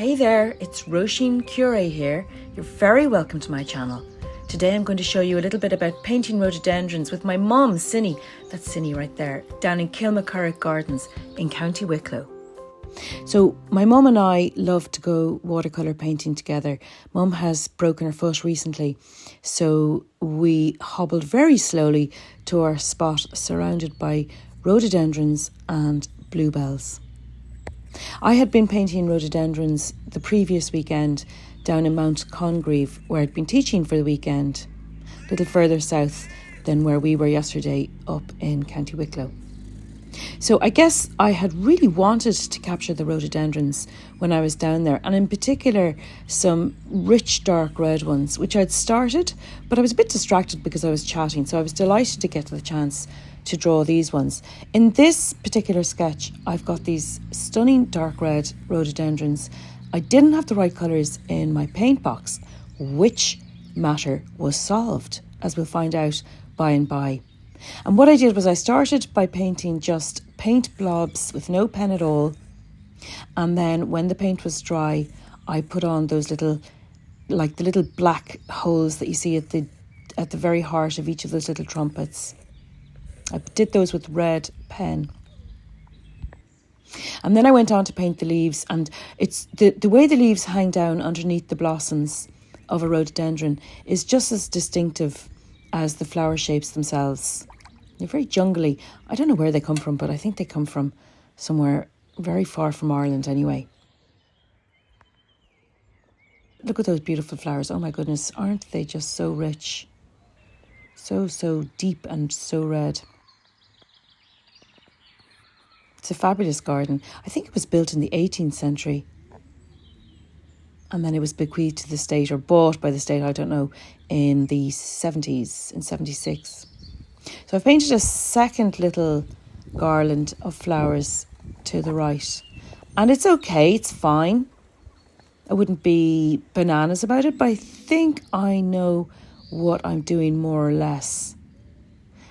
Hey there, it's Kilmacurragh here. You're very welcome to my channel. Today I'm going to show you a little bit about painting rhododendrons with my mum, Cindy. That's Cindy right there, down in Kilmacurragh Gardens in County Wicklow. So my mum and I love to go watercolour painting together. Mum has broken her foot recently, so we hobbled very slowly to our spot surrounded by rhododendrons and bluebells. I had been painting rhododendrons the previous weekend down in Mount Congreve, where I'd been teaching for the weekend, a little further south than where we were yesterday up in County Wicklow. So I guess I had really wanted to capture the rhododendrons when I was down there, and in particular some rich dark red ones, which I'd started, but I was a bit distracted because I was chatting, so I was delighted to get the chance to draw these ones. In this particular sketch, I've got these stunning dark red rhododendrons. I didn't have the right colours in my paint box, which matter was solved, as we'll find out by and by. And what I did was I started by painting just paint blobs with no pen at all. And then when the paint was dry, I put on those little, like the little black holes that you see at the very heart of each of those little trumpets. I did those with red pen. And then I went on to paint the leaves, and it's the way the leaves hang down underneath the blossoms of a rhododendron is just as distinctive as the flower shapes themselves. They're very jungly. I don't know where they come from, but I think they come from somewhere very far from Ireland anyway. Look at those beautiful flowers. Oh my goodness, aren't they just so rich? So deep and so red. It's a fabulous garden. I think it was built in the 18th century. And then it was bequeathed to the state, or bought by the state, I don't know, in the 70s, in 76. So I've painted a second little garland of flowers to the right. And it's okay, it's fine. I wouldn't be bananas about it, but I think I know what I'm doing more or less.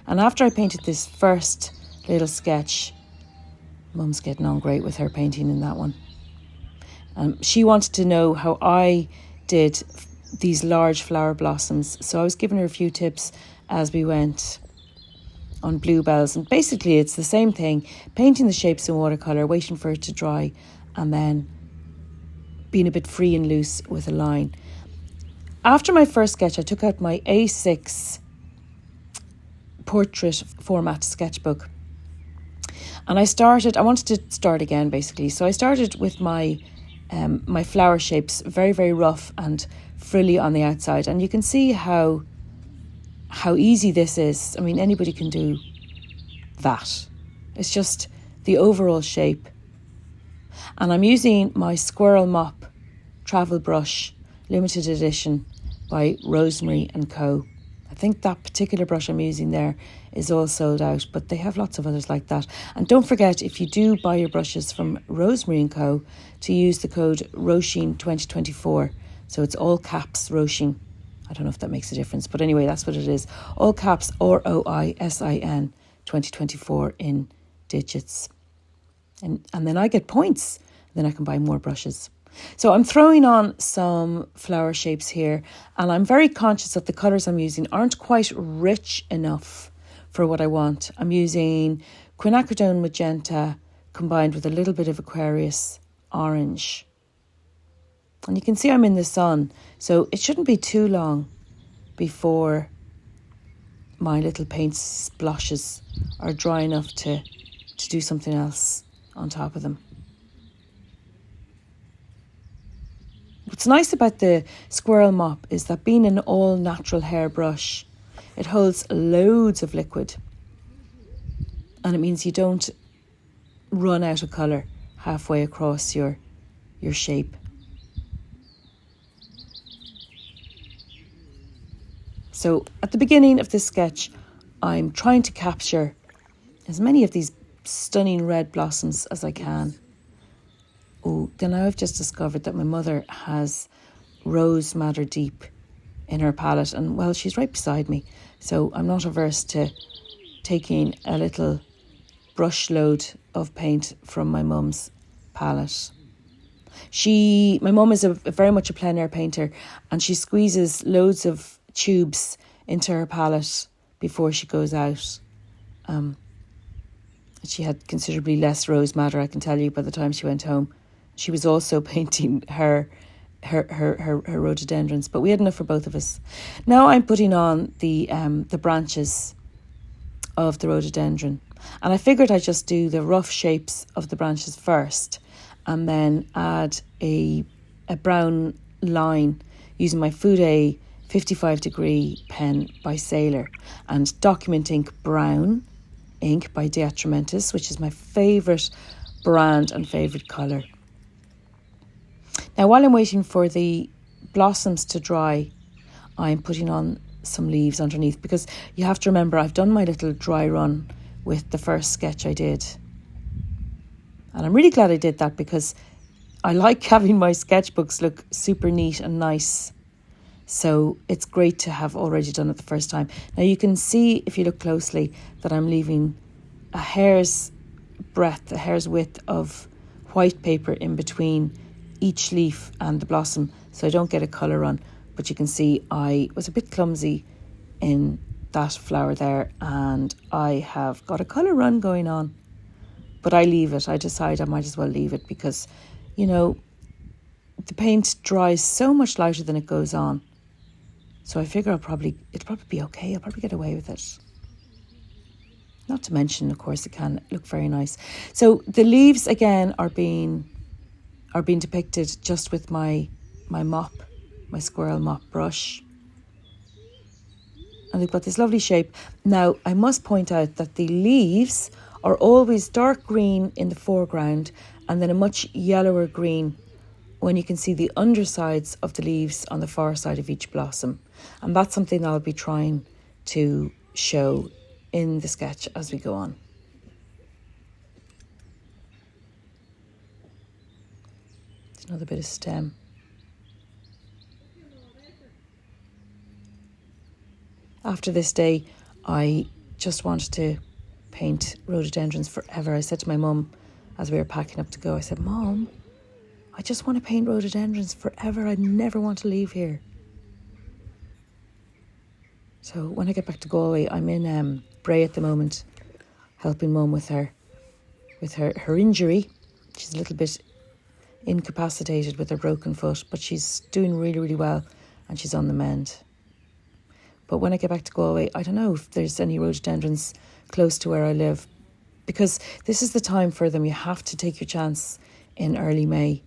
And after I painted this first little sketch, Mum's getting on great with her painting in that one. She wanted to know how I did these large flower blossoms, so I was giving her a few tips as we went on bluebells. And basically it's the same thing, painting the shapes in watercolour, waiting for it to dry, and then being a bit free and loose with a line. After my first sketch, I took out my A6 portrait format sketchbook, and I wanted to start again basically. So I started with my flower shapes, very, very rough and frilly on the outside. And you can see how easy this is. I mean, anybody can do that. It's just the overall shape. And I'm using my Squirrel Mop travel brush, limited edition by Rosemary & Co. I think that particular brush I'm using there is all sold out, but they have lots of others like that. And don't forget, if you do buy your brushes from Rosemary & Co., to use the code ROISIN2024. So it's all caps Roisin. I don't know if that makes a difference, but anyway, that's what it is. All caps ROISIN 2024 in digits. And then I get points. Then I can buy more brushes. So I'm throwing on some flower shapes here, and I'm very conscious that the colours I'm using aren't quite rich enough for what I want. I'm using quinacridone magenta combined with a little bit of Aquarius orange. And you can see I'm in the sun, so it shouldn't be too long before my little paint splotches are dry enough to do something else on top of them. What's nice about the Squirrel Mop is that being an all natural hair brush, it holds loads of liquid, and it means you don't run out of colour halfway across your shape. So at the beginning of this sketch, I'm trying to capture as many of these stunning red blossoms as I can. Oh, then I've just discovered that my mother has Rose Madder Deep in her palette, and well, she's right beside me, so I'm not averse to taking a little brush load of paint from my mum's palette. My mum is very much a plein air painter, and she squeezes loads of tubes into her palette before she goes out. She had considerably less rose madder, I can tell you, by the time she went home. She was also painting her rhododendrons, but we had enough for both of us. Now I'm putting on the branches of the rhododendron, and I figured I'd just do the rough shapes of the branches first, and then add a brown line using my Fude 55 degree pen by Sailor, and Document Ink Brown ink by Detrimentus, which is my favourite brand and favourite colour. Now, while I'm waiting for the blossoms to dry, I'm putting on some leaves underneath, because you have to remember I've done my little dry run with the first sketch I did. And I'm really glad I did that, because I like having my sketchbooks look super neat and nice. So it's great to have already done it the first time. Now you can see, if you look closely, that I'm leaving a hair's breadth, a hair's width of white paper in between each leaf and the blossom, so I don't get a colour run. But you can see I was a bit clumsy in that flower there, and I have got a colour run going on. But I leave it. I decide I might as well leave it, because, you know, the paint dries so much lighter than it goes on. So I figure it'll probably be okay. I'll probably get away with it. Not to mention, of course, it can look very nice. So the leaves again are being depicted just with my mop, my squirrel mop brush. And they've got this lovely shape. Now, I must point out that the leaves are always dark green in the foreground, and then a much yellower green when you can see the undersides of the leaves on the far side of each blossom. And that's something I'll be trying to show in the sketch as we go on. There's another bit of stem. After this day, I just wanted to paint rhododendrons forever. I said to my mum as we were packing up to go, I said, Mom, I just want to paint rhododendrons forever. I never want to leave here. So when I get back to Galway, I'm in Bray at the moment, helping Mum with her injury. She's a little bit incapacitated with her broken foot, but she's doing really, really well, and she's on the mend. But when I get back to Galway, I don't know if there's any rhododendrons close to where I live, because this is the time for them. You have to take your chance in early May.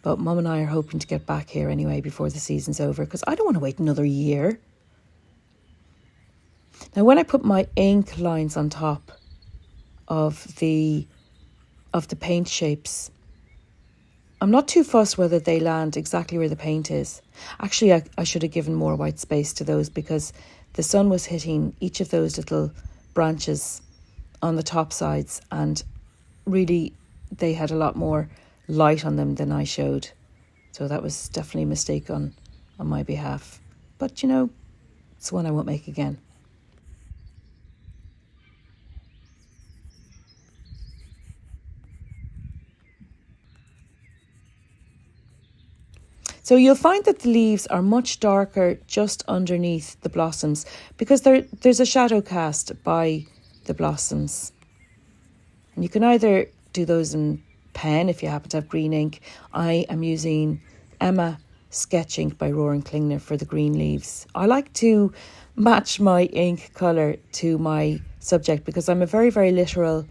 But Mum and I are hoping to get back here anyway before the season's over, because I don't want to wait another year. Now, when I put my ink lines on top of the paint shapes, I'm not too fussed whether they land exactly where the paint is. Actually, I should have given more white space to those, because the sun was hitting each of those little branches on the top sides, and really they had a lot more light on them than I showed. So that was definitely a mistake on my behalf. But, you know, it's one I won't make again. So you'll find that the leaves are much darker just underneath the blossoms, because there's a shadow cast by the blossoms. And you can either do those in pen if you happen to have green ink. I am using Emma sketch ink by Roaring Klingner for the green leaves. I like to match my ink colour to my subject, because I'm a very, very literal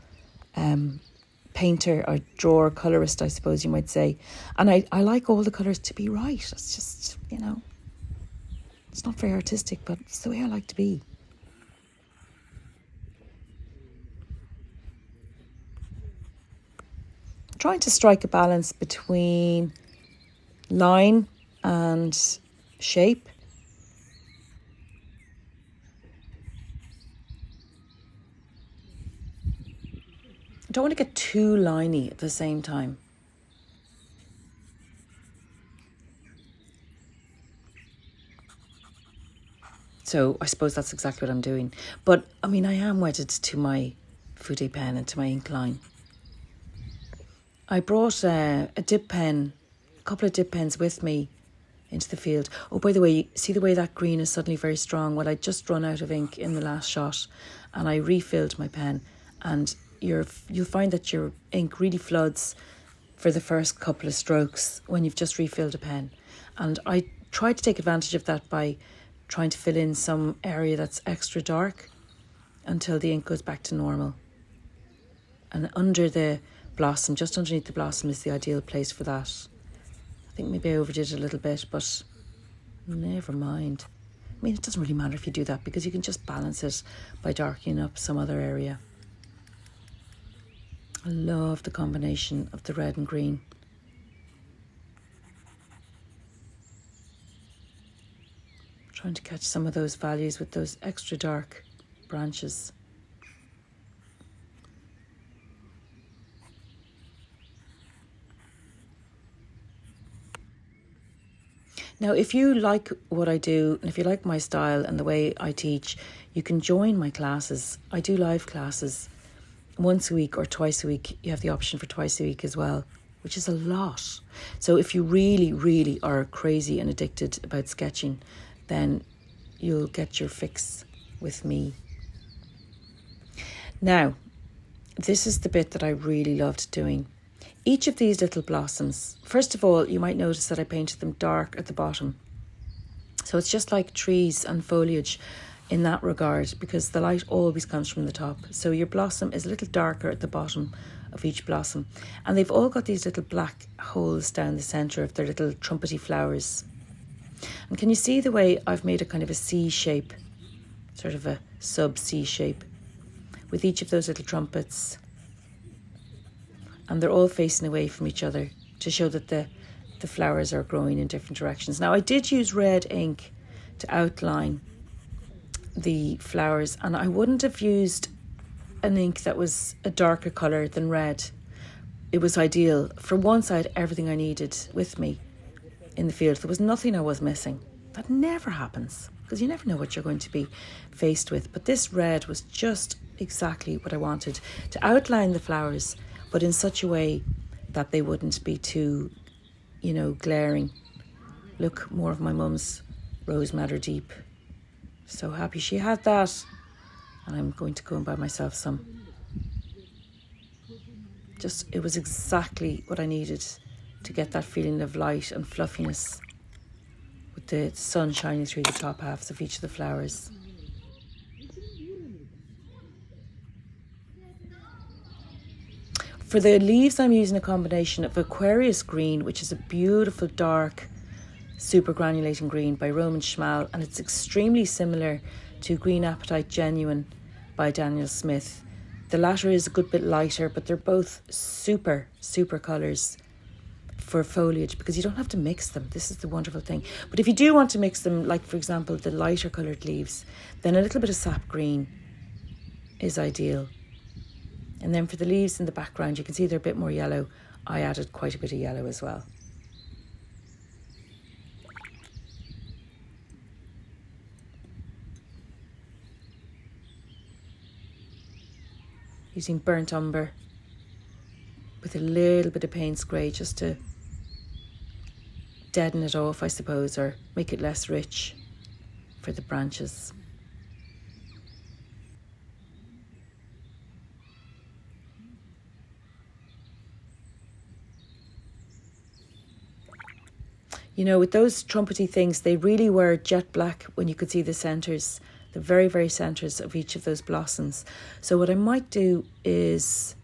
painter or drawer, colourist, I suppose you might say. And I like all the colours to be right. It's just, you know, it's not very artistic, but it's the way I like to be. Trying to strike a balance between line and shape. I don't want to get too liney at the same time. So I suppose that's exactly what I'm doing. But I mean, I am wedded to my Fude pen and to my ink line. I brought a dip pen, a couple of dip pens with me into the field. Oh, by the way, you see the way that green is suddenly very strong? Well, I'd just run out of ink in the last shot and I refilled my pen, and you'll find that your ink really floods for the first couple of strokes when you've just refilled a pen. And I try to take advantage of that by trying to fill in some area that's extra dark until the ink goes back to normal. And under the blossom, just underneath the blossom, is the ideal place for that. I think maybe I overdid it a little bit, but never mind. I mean, it doesn't really matter if you do that because you can just balance it by darkening up some other area. I love the combination of the red and green. I'm trying to catch some of those values with those extra dark branches. Now, if you like what I do, and if you like my style and the way I teach, you can join my classes. I do live classes once a week or twice a week. You have the option for twice a week as well, which is a lot. So if you really, really are crazy and addicted about sketching, then you'll get your fix with me. Now, this is the bit that I really loved doing. Each of these little blossoms, first of all, you might notice that I painted them dark at the bottom. So it's just like trees and foliage in that regard, because the light always comes from the top. So your blossom is a little darker at the bottom of each blossom. And they've all got these little black holes down the centre of their little trumpety flowers. And can you see the way I've made a kind of a C shape, sort of a sub-C shape, with each of those little trumpets? And they're all facing away from each other to show that the flowers are growing in different directions. Now, I did use red ink to outline the flowers, and I wouldn't have used an ink that was a darker colour than red. It was ideal. For once, I had everything I needed with me in the field. There was nothing I was missing. That never happens, because you never know what you're going to be faced with. But this red was just exactly what I wanted, to outline the flowers, but in such a way that they wouldn't be too, glaring. Look, more of my mum's Rose Madder Deep. So happy she had that. And I'm going to go and buy myself some. It was exactly what I needed to get that feeling of light and fluffiness with the sun shining through the top halves of each of the flowers. For the leaves, I'm using a combination of Aquarius Green, which is a beautiful dark super granulating green by Roman Schmal, and it's extremely similar to Green Apatite Genuine by Daniel Smith. The latter is a good bit lighter, but they're both super, super colours for foliage, because you don't have to mix them. This is the wonderful thing. But if you do want to mix them, like for example the lighter coloured leaves, then a little bit of sap green is ideal. And then for the leaves in the background, you can see they're a bit more yellow. I added quite a bit of yellow as well. Using burnt umber with a little bit of Payne's grey just to deaden it off, I suppose, or make it less rich for the branches. With those trumpety things, they really were jet black when you could see the centres, the very, very centres of each of those blossoms. So what I might do is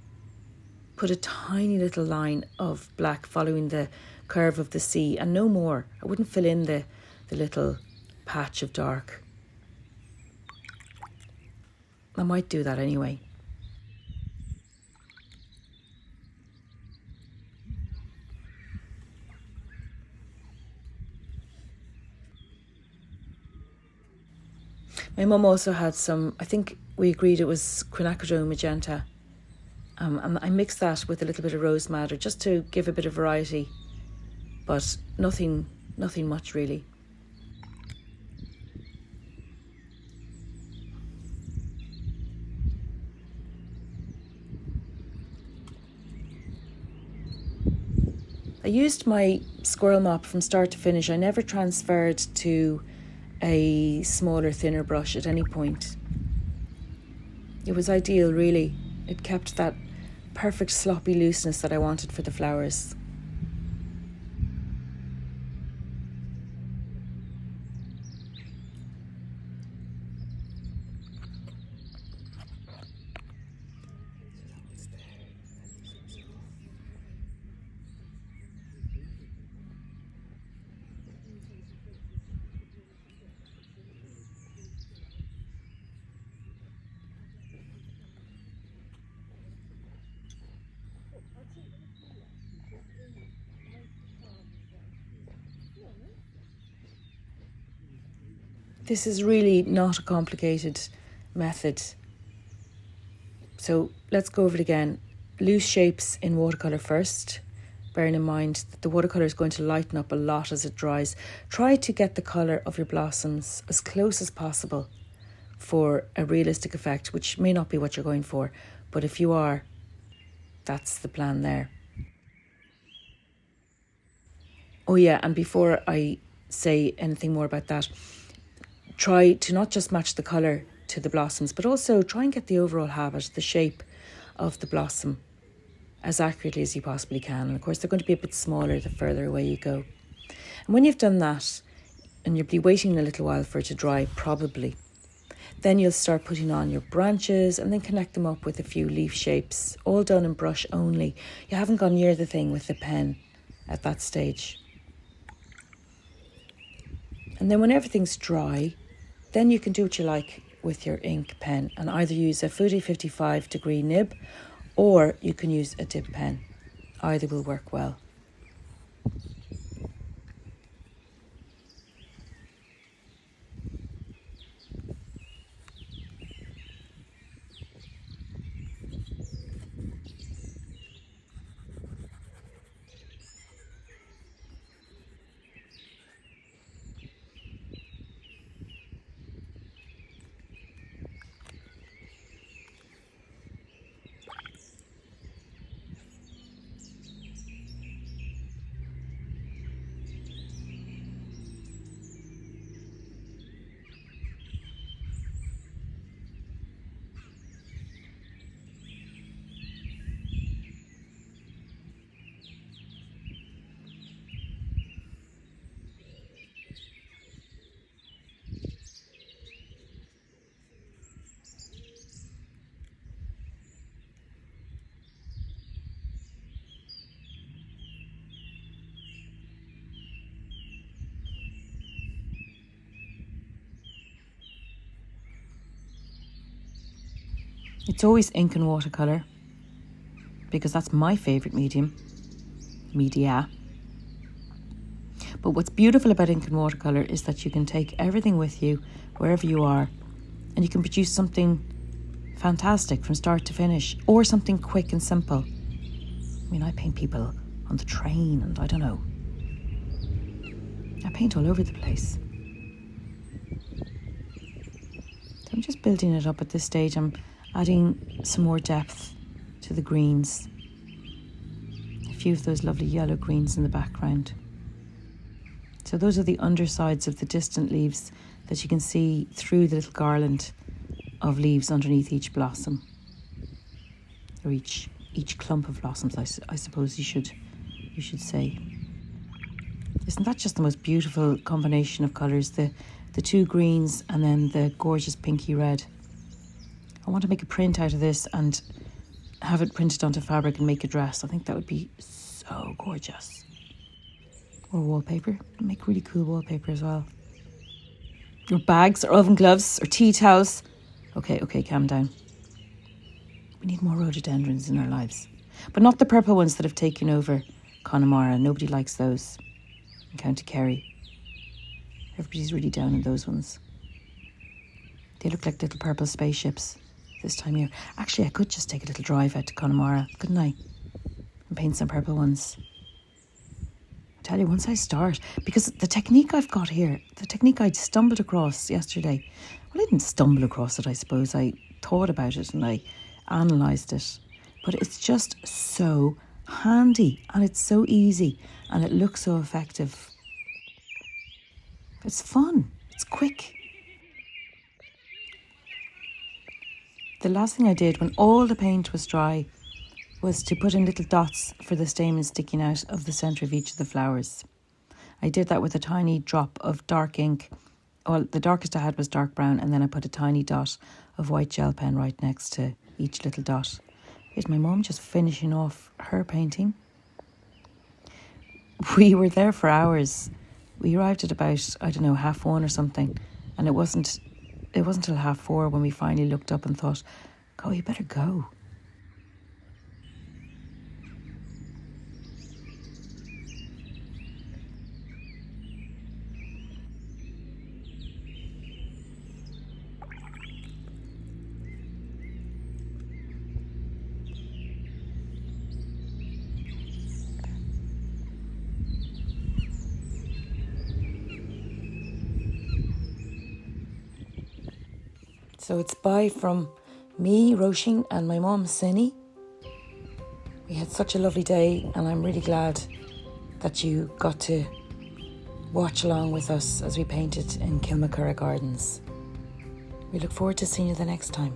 put a tiny little line of black following the curve of the C, and no more. I wouldn't fill in the little patch of dark. I might do that anyway. My mum also had some, I think we agreed it was quinacridone magenta. And I mixed that with a little bit of rose madder just to give a bit of variety, but nothing much really. I used my squirrel mop from start to finish. I never transferred to a smaller, thinner brush at any point. It was ideal, really. It kept that perfect sloppy looseness that I wanted for the flowers. This is really not a complicated method. So let's go over it again. Loose shapes in watercolour first, bearing in mind that the watercolour is going to lighten up a lot as it dries. Try to get the colour of your blossoms as close as possible for a realistic effect, which may not be what you're going for, but if you are, that's the plan there. Oh yeah, and before I say anything more about that, try to not just match the colour to the blossoms, but also try and get the overall habit, the shape of the blossom as accurately as you possibly can. And of course, they're going to be a bit smaller the further away you go. And when you've done that, and you'll be waiting a little while for it to dry, probably, then you'll start putting on your branches and then connect them up with a few leaf shapes, all done in brush only. You haven't gone near the thing with the pen at that stage. And then when everything's dry, then you can do what you like with your ink pen and either use a Fuji 55 degree nib or you can use a dip pen. Either will work well. It's always ink and watercolour because that's my favourite media. But what's beautiful about ink and watercolour is that you can take everything with you wherever you are and you can produce something fantastic from start to finish or something quick and simple. I mean, I paint people on the train and I don't know. I paint all over the place. So I'm just building it up at this stage. I'm adding some more depth to the greens. A few of those lovely yellow greens in the background. So those are the undersides of the distant leaves that you can see through the little garland of leaves underneath each blossom. Or each clump of blossoms, I suppose you should say. Isn't that just the most beautiful combination of colours? The two greens and then the gorgeous pinky red. I want to make a print out of this and have it printed onto fabric and make a dress. I think that would be so gorgeous. Or wallpaper. Make really cool wallpaper as well. Or bags or oven gloves or tea towels. Okay, calm down. We need more rhododendrons in our lives. But not the purple ones that have taken over Connemara. Nobody likes those in County Kerry. Everybody's really down on those ones. They look like little purple spaceships this time of year. Actually, I could just take a little drive out to Connemara, couldn't I? And paint some purple ones. I tell you, once I start, because the technique I've got here, the technique I stumbled across yesterday, well, I didn't stumble across it, I suppose. I thought about it and I analysed it. But it's just so handy and it's so easy and it looks so effective. It's fun, it's quick. The last thing I did when all the paint was dry was to put in little dots for the stamens sticking out of the centre of each of the flowers. I did that with a tiny drop of dark ink. Well, the darkest I had was dark brown, and then I put a tiny dot of white gel pen right next to each little dot. Here's my mum just finishing off her painting. We were there for hours. We arrived at about, 1:30 or something, and it wasn't till 4:30 when we finally looked up and thought, "Oh, you better go." So it's bye from me, Roisin, and my mum, Cindy. We had such a lovely day, and I'm really glad that you got to watch along with us as we painted in Kilmacurragh Gardens. We look forward to seeing you the next time.